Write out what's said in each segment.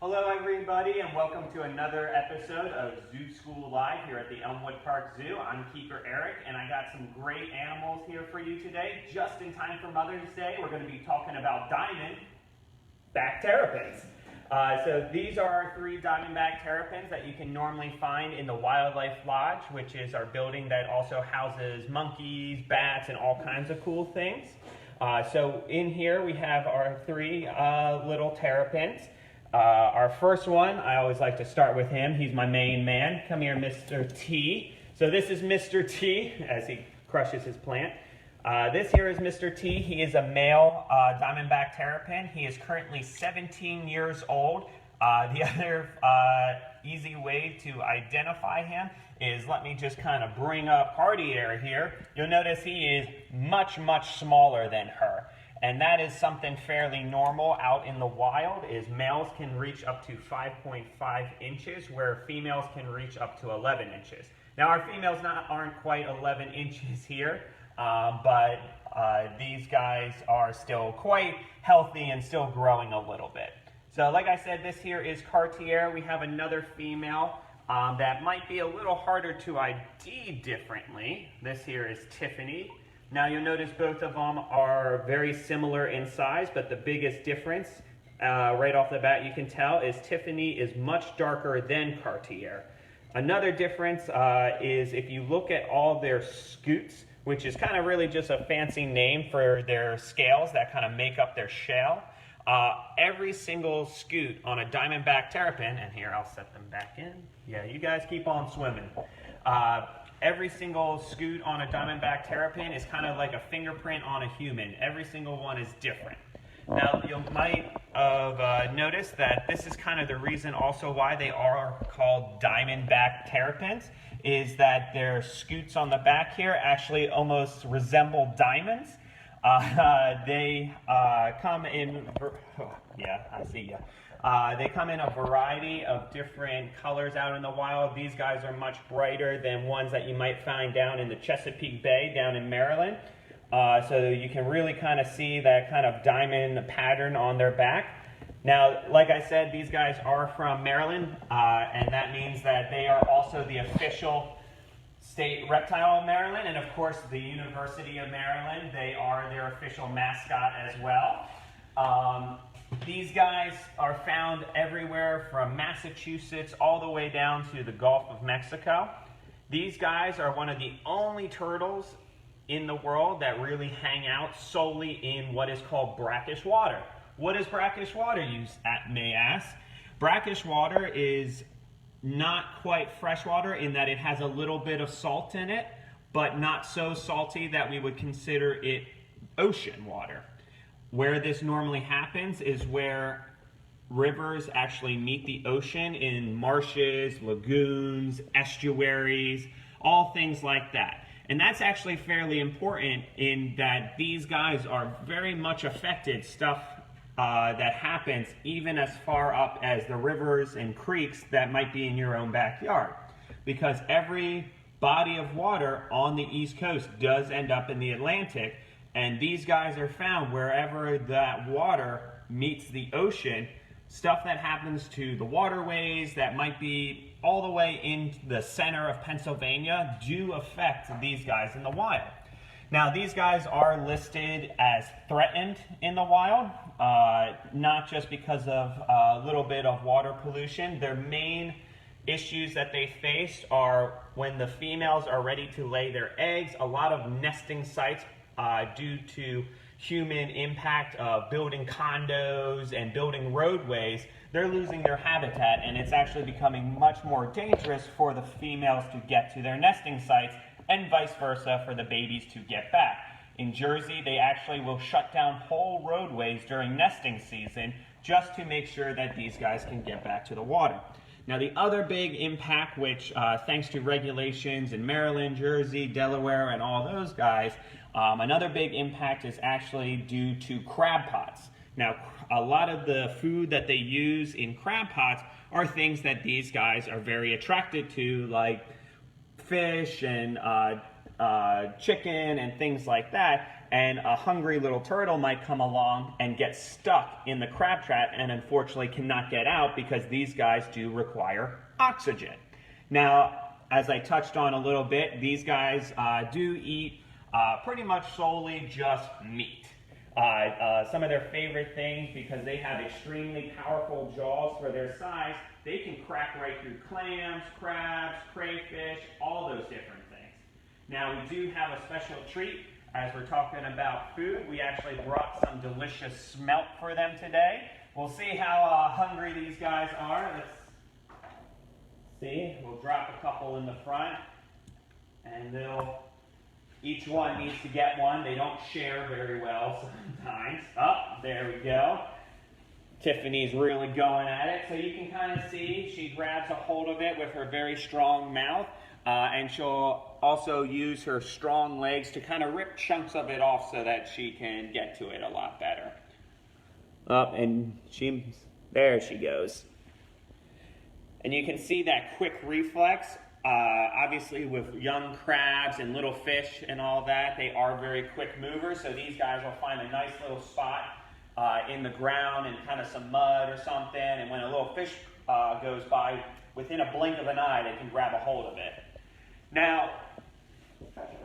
Hello everybody and welcome to another episode of Zoo School Live here at the Elmwood Park Zoo. I'm Keeper Eric and I got some great animals here for you today. Just in time for Mother's Day, we're going to be talking about Diamondback Terrapins. So these are our three Diamondback Terrapins that you can normally find in the Wildlife Lodge, which is our building that also houses monkeys, bats, and all kinds of cool things. So in here we have our three little terrapins. Our first one, I always like to start with him. He's my main man. Come here, Mr. T. So this is Mr. T as he crushes his plant. This here is Mr. T. He is a male Diamondback Terrapin. He is currently 17 years old. The other easy way to identify him is, let me just kind of bring up Cartier here. You'll notice he is much, much smaller than her. And that is something fairly normal out in the wild, is males can reach up to 5.5 inches, where females can reach up to 11 inches. Now our females aren't quite 11 inches here, but these guys are still quite healthy and still growing a little bit. So like I said, this here is Cartier. We have another female that might be a little harder to ID differently. This here is Tiffany. Now you'll notice both of them are very similar in size, but the biggest difference right off the bat you can tell is Tiffany is much darker than Cartier. Another difference is if you look at all their scutes, which is kind of really just a fancy name for their scales that kind of make up their shell. Every single scoot on a Diamondback Terrapin, and here I'll set them back in. Yeah, you guys keep on swimming. Every single scoot on a Diamondback Terrapin is kind of like a fingerprint on a human. Every single one is different. Now, you might have noticed that this is kind of the reason also why they are called Diamondback Terrapins, is that their scoots on the back here actually almost resemble diamonds. They come in, yeah, I see ya. They come in a variety of different colors out in the wild. These guys are much brighter than ones that you might find down in the Chesapeake Bay down in Maryland. So you can really kind of see that kind of diamond pattern on their back. Now, like I said, these guys are from Maryland, and that means that they are also the official state reptile of Maryland, and of course the University of Maryland. They are their official mascot as well. These guys are found everywhere from Massachusetts all the way down to the Gulf of Mexico. These guys are one of the only turtles in the world that really hang out solely in what is called brackish water. What is brackish water, you may ask? Brackish water is not quite freshwater in that it has a little bit of salt in it, but not so salty that we would consider it ocean water. Where this normally happens is where rivers actually meet the ocean in marshes, lagoons, estuaries, all things like that. And that's actually fairly important in that these guys are very much affected stuff that happens even as far up as the rivers and creeks that might be in your own backyard. Because every body of water on the East Coast does end up in the Atlantic, and these guys are found wherever that water meets the ocean. Stuff that happens to the waterways that might be all the way in the center of Pennsylvania do affect these guys in the wild. Now, these guys are listed as threatened in the wild, not just because of a little bit of water pollution. Their main issues that they face are when the females are ready to lay their eggs. A lot of nesting sites due to human impact of building condos and building roadways, they're losing their habitat, and it's actually becoming much more dangerous for the females to get to their nesting sites and vice versa for the babies to get back. In Jersey, they actually will shut down whole roadways during nesting season just to make sure that these guys can get back to the water. Now, the other big impact, which thanks to regulations in Maryland, Jersey, Delaware, and all those guys, another big impact is actually due to crab pots. Now, a lot of the food that they use in crab pots are things that these guys are very attracted to, like fish and chicken and things like that. and a hungry little turtle might come along and get stuck in the crab trap and unfortunately cannot get out because these guys do require oxygen. Now, as I touched on a little bit, these guys do eat pretty much solely just meat. Some of their favorite things, because they have extremely powerful jaws for their size, they can crack right through clams, crabs, crayfish, all those different things. Now, we do have a special treat. As we're talking about food, we actually brought some delicious smelt for them today. We'll see how hungry these guys are. Let's see. We'll drop a couple in the front, and each one needs to get one. They don't share very well sometimes. Oh, there we go. Tiffany's really going at it. So you can kind of see she grabs a hold of it with her very strong mouth, and she'll also use her strong legs to kind of rip chunks of it off so that she can get to it a lot better. And there she goes. And you can see that quick reflex. Obviously with young crabs and little fish and all that, they are very quick movers. So these guys will find a nice little spot in the ground and kind of some mud or something. And when a little fish goes by, within a blink of an eye, they can grab a hold of it. Now,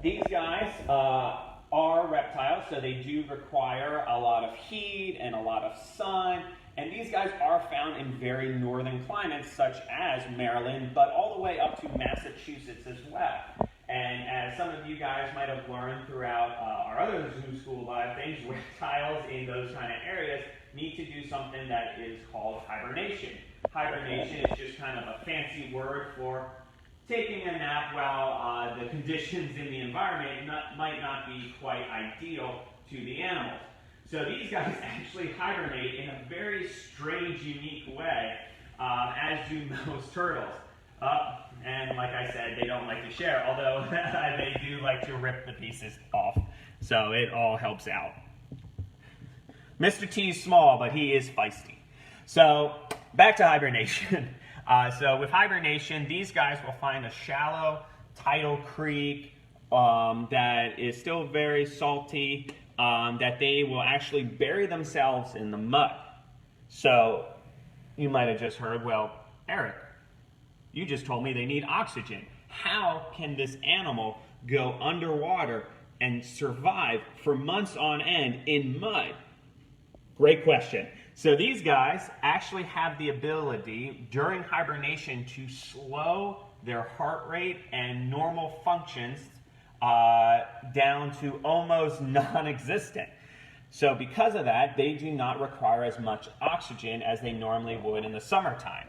these guys are reptiles, so they do require a lot of heat and a lot of sun. And these guys are found in very northern climates, such as Maryland, but all the way up to Massachusetts as well. And as some of you guys might have learned throughout our other Zoo School Live things, reptiles in those kind of areas need to do something that is called hibernation. Hibernation is just kind of a fancy word for taking a nap while the conditions in the environment might not be quite ideal to the animals. So these guys actually hibernate in a very strange, unique way, as do most turtles. And like I said, they don't like to share, although they do like to rip the pieces off. So it all helps out. Mr. T is small, but he is feisty. So back to hibernation. So with hibernation, these guys will find a shallow tidal creek that is still very salty, that they will actually bury themselves in the mud. So you might have just heard, well, Eric, you just told me they need oxygen. How can this animal go underwater and survive for months on end in mud? Great question. So these guys actually have the ability during hibernation to slow their heart rate and normal functions down to almost non-existent. So because of that, they do not require as much oxygen as they normally would in the summertime.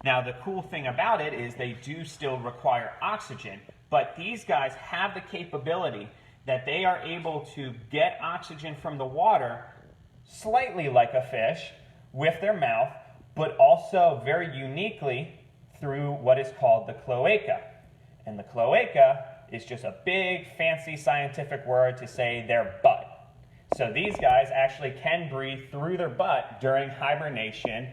Now, the cool thing about it is they do still require oxygen, but these guys have the capability that they are able to get oxygen from the water slightly like a fish with their mouth, but also very uniquely through what is called the cloaca. And the cloaca is just a big, fancy scientific word to say their butt. So these guys actually can breathe through their butt during hibernation,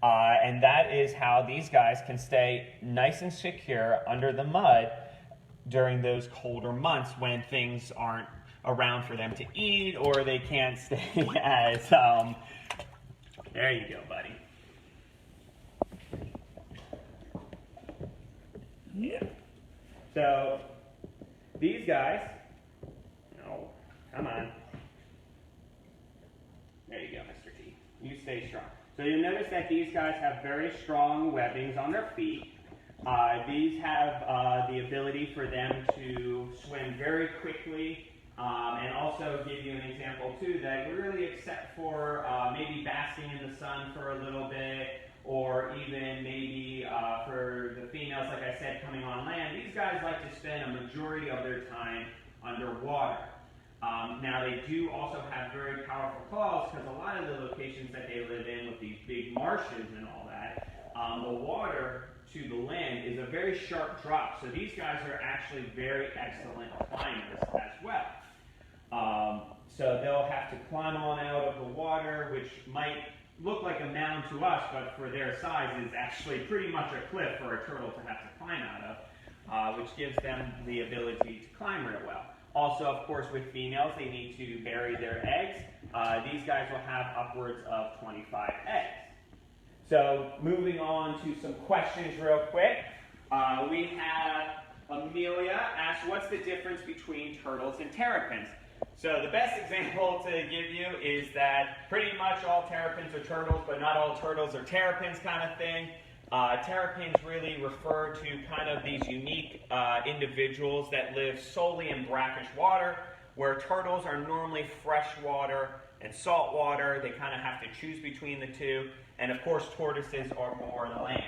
and that is how these guys can stay nice and secure under the mud during those colder months when things aren't around for them to eat or they can't stay as, there you go, buddy. Yeah. So these guys, no, come on. There you go, Mr. T. You stay strong. So you'll notice that these guys have very strong webbings on their feet. These have the ability for them to swim very quickly, and also give you an example too that really, except for maybe basking in the sun for a little bit, or even maybe for the females, like I said, coming on land, these guys like to spend a majority of their time underwater. Now they do also have very powerful claws because a lot of the locations that they live in with these big marshes and all that, the water to the land is a very sharp drop. So these guys are actually very excellent climbers as well. So they'll have to climb on out of the water, which might look like a mound to us, but for their size is actually pretty much a cliff for a turtle to have to climb out of, which gives them the ability to climb real well. Also, of course, with females, they need to bury their eggs. These guys will have upwards of 25 eggs. So moving on to some questions real quick. We have Amelia asked, what's the difference between turtles and terrapins? So the best example to give you is that pretty much all terrapins are turtles, but not all turtles are terrapins kind of thing. Terrapins really refer to kind of these unique individuals that live solely in brackish water, where turtles are normally freshwater and saltwater. They kind of have to choose between the two. And of course, tortoises are more land.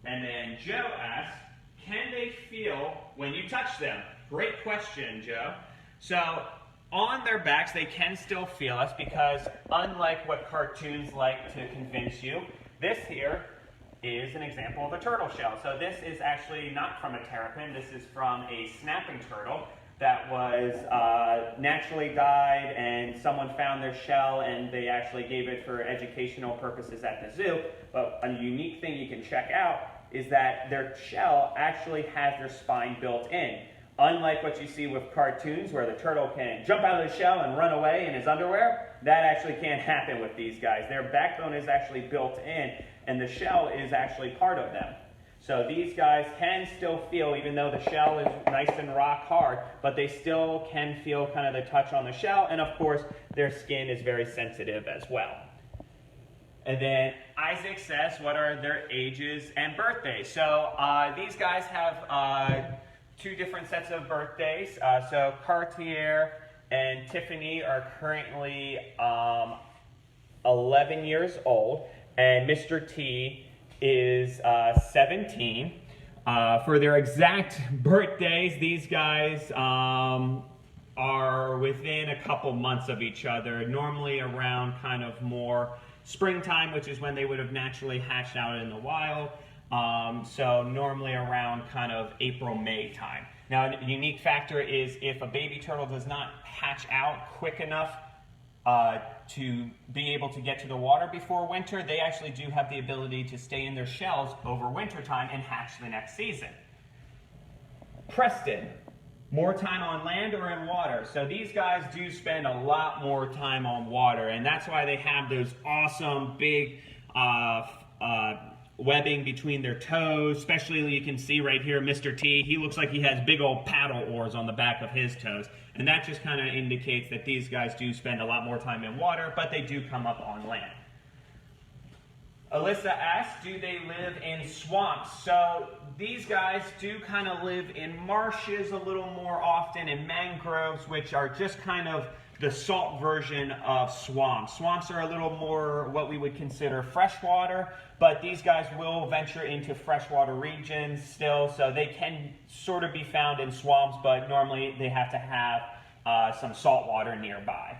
And then Joe asks, can they feel when you touch them? Great question, Joe. So on their backs, they can still feel us because unlike what cartoons like to convince you, this here is an example of a turtle shell. So this is actually not from a terrapin. This is from a snapping turtle that was naturally died, and someone found their shell and they actually gave it for educational purposes at the zoo. But a unique thing you can check out is that their shell actually has their spine built in. Unlike what you see with cartoons where the turtle can jump out of the shell and run away in his underwear, that actually can't happen with these guys. Their backbone is actually built in, and the shell is actually part of them. So these guys can still feel, even though the shell is nice and rock hard, but they still can feel kind of the touch on the shell, and of course, their skin is very sensitive as well. And then Isaac says, what are their ages and birthdays? So these guys have two different sets of birthdays. So Cartier and Tiffany are currently 11 years old, and Mr. T is 17. For their exact birthdays, these guys are within a couple months of each other, normally around kind of more springtime, which is when they would have naturally hatched out in the wild. So normally around kind of April, May time. Now, a unique factor is if a baby turtle does not hatch out quick enough to be able to get to the water before winter, they actually do have the ability to stay in their shells over winter time and hatch the next season. Preston, more time on land or in water? So these guys do spend a lot more time on water, and that's why they have those awesome big webbing between their toes. Especially you can see right here Mr. T, he looks like he has big old paddle oars on the back of his toes, and that just kind of indicates that these guys do spend a lot more time in water, but they do come up on land. Alyssa asks, do they live in swamps? So these guys do kind of live in marshes a little more often, and mangroves, which are just kind of the salt version of swamps. Swamps are a little more what we would consider freshwater, but these guys will venture into freshwater regions still, so they can sort of be found in swamps, but normally they have to have some salt water nearby.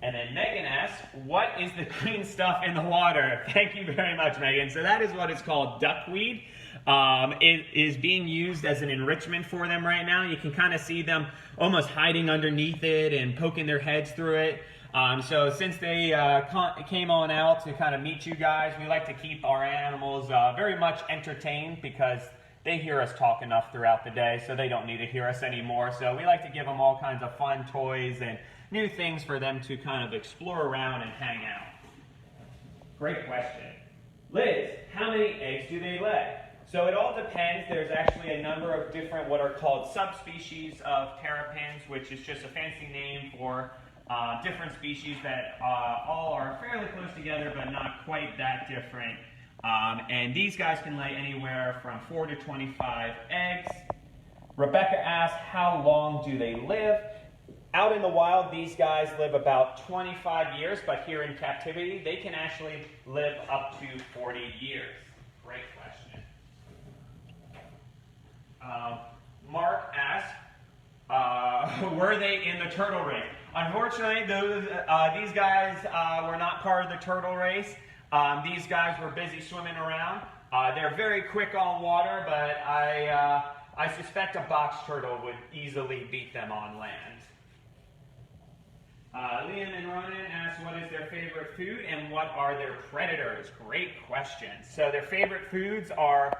And then Megan asks, what is the green stuff in the water? Thank you very much, Megan. So that is what is called duckweed. It is being used as an enrichment for them right now. You can kind of see them almost hiding underneath it and poking their heads through it. So since they came on out to kind of meet you guys, we like to keep our animals very much entertained because they hear us talk enough throughout the day, so they don't need to hear us anymore. So we like to give them all kinds of fun toys and new things for them to kind of explore around and hang out. Great question. Liz, how many eggs do they lay? So it all depends. There's actually a number of different what are called subspecies of terrapins, which is just a fancy name for different species that all are fairly close together, but not quite that different. And these guys can lay anywhere from 4 to 25 eggs. Rebecca asked, how long do they live? Out in the wild, these guys live about 25 years, but here in captivity, they can actually live up to 40 years. Great question. Mark asked, were they in the turtle race? Unfortunately, these guys were not part of the turtle race. These guys were busy swimming around. They're very quick on water, but I suspect a box turtle would easily beat them on land. Liam and Ronan asked, what is their favorite food and what are their predators? Great question. So their favorite foods are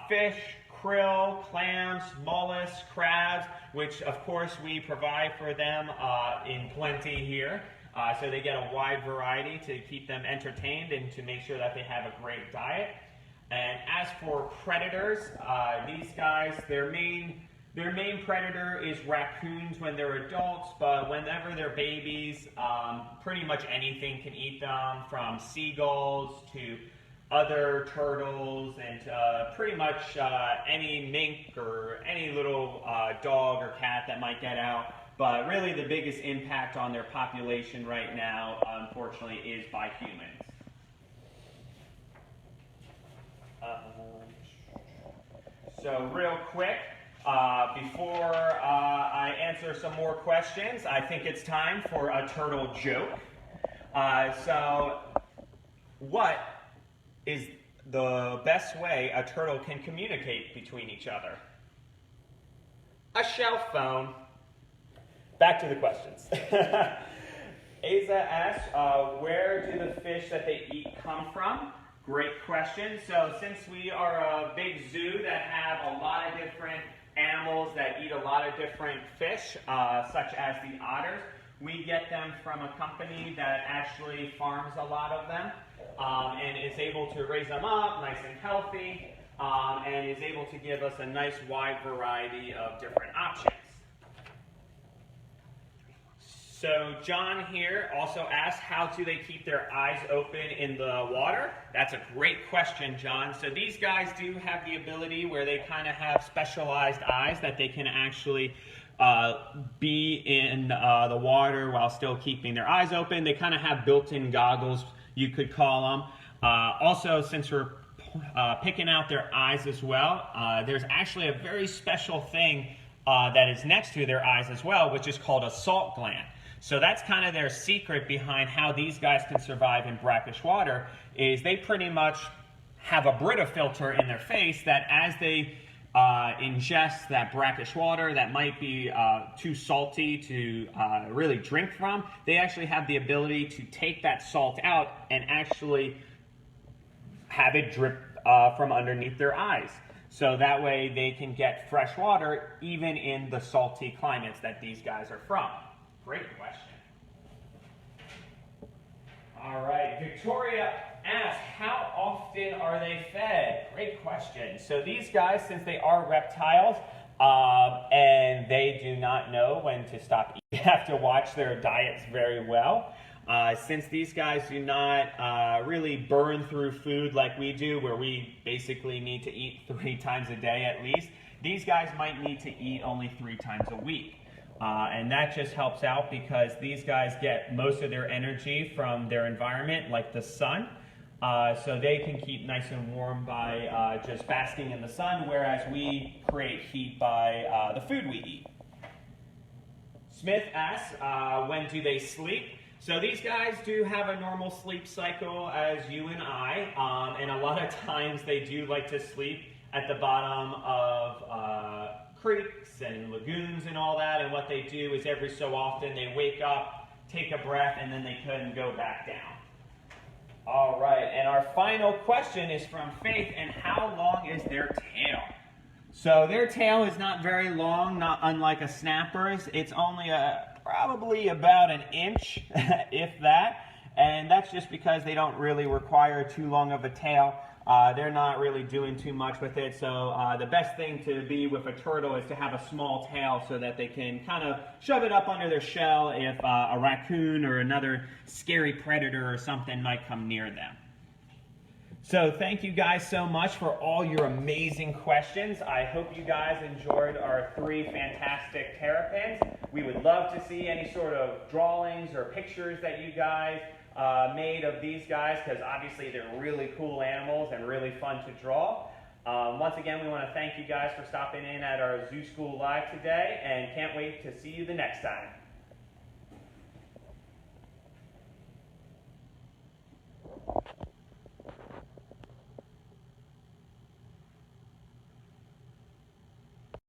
fish, krill, clams, mollusks, crabs, which of course we provide for them in plenty here. So they get a wide variety to keep them entertained and to make sure that they have a great diet. And as for predators, these guys, their main predator is raccoons when they're adults, but whenever they're babies, pretty much anything can eat them, from seagulls to other turtles and pretty much any mink or any little dog or cat that might get out. But really the biggest impact on their population right now, unfortunately, is by humans. So real quick, before I answer some more questions, I think it's time for a turtle joke. So what is the best way a turtle can communicate between each other? A shell phone. Back to the questions. Asa asks, where do the fish that they eat come from? Great question. So since we are a big zoo that have a lot of different animals that eat a lot of different fish, such as the otters, we get them from a company that actually farms a lot of them and is able to raise them up nice and healthy and is able to give us a nice wide variety of different options. So John here also asked, how do they keep their eyes open in the water? That's a great question, John. So these guys do have the ability where they kind of have specialized eyes that they can actually be in the water while still keeping their eyes open. They kind of have built-in goggles, you could call them. Also, since we're picking out their eyes as well, there's actually a very special thing that is next to their eyes as well, which is called a salt gland. So that's kind of their secret behind how these guys can survive in brackish water, is they pretty much have a Brita filter in their face that as they ingest that brackish water that might be too salty to really drink from, they actually have the ability to take that salt out and actually have it drip from underneath their eyes. So that way they can get fresh water even in the salty climates that these guys are from. Great question. All right, Victoria asks, how often are they fed? Great question. So these guys, since they are reptiles, and they do not know when to stop eating, you have to watch their diets very well. Since these guys do not really burn through food like we do, where we basically need to eat 3 times a day at least, these guys might need to eat only 3 times a week. And that just helps out because these guys get most of their energy from their environment, like the sun. So they can keep nice and warm by just basking in the sun, whereas we create heat by the food we eat. Smith asks, when do they sleep? So these guys do have a normal sleep cycle as you and I, and a lot of times they do like to sleep at the bottom of creeks and lagoons and all that, and what they do is every so often they wake up, take a breath, and then they can go back down. All right, and our final question is from Faith, and how long is their tail? So their tail is not very long, not unlike a snapper's. It's only probably about 1 inch, if that, and that's just because they don't really require too long of a tail. They're not really doing too much with it, so the best thing to be with a turtle is to have a small tail so that they can kind of shove it up under their shell if a raccoon or another scary predator or something might come near them. So thank you guys so much for all your amazing questions. I hope you guys enjoyed our 3 fantastic terrapins. We would love to see any sort of drawings or pictures that you guys made of these guys, because obviously they're really cool animals and really fun to draw. Once again, we want to thank you guys for stopping in at our Zoo School Live today, and can't wait to see you the next time.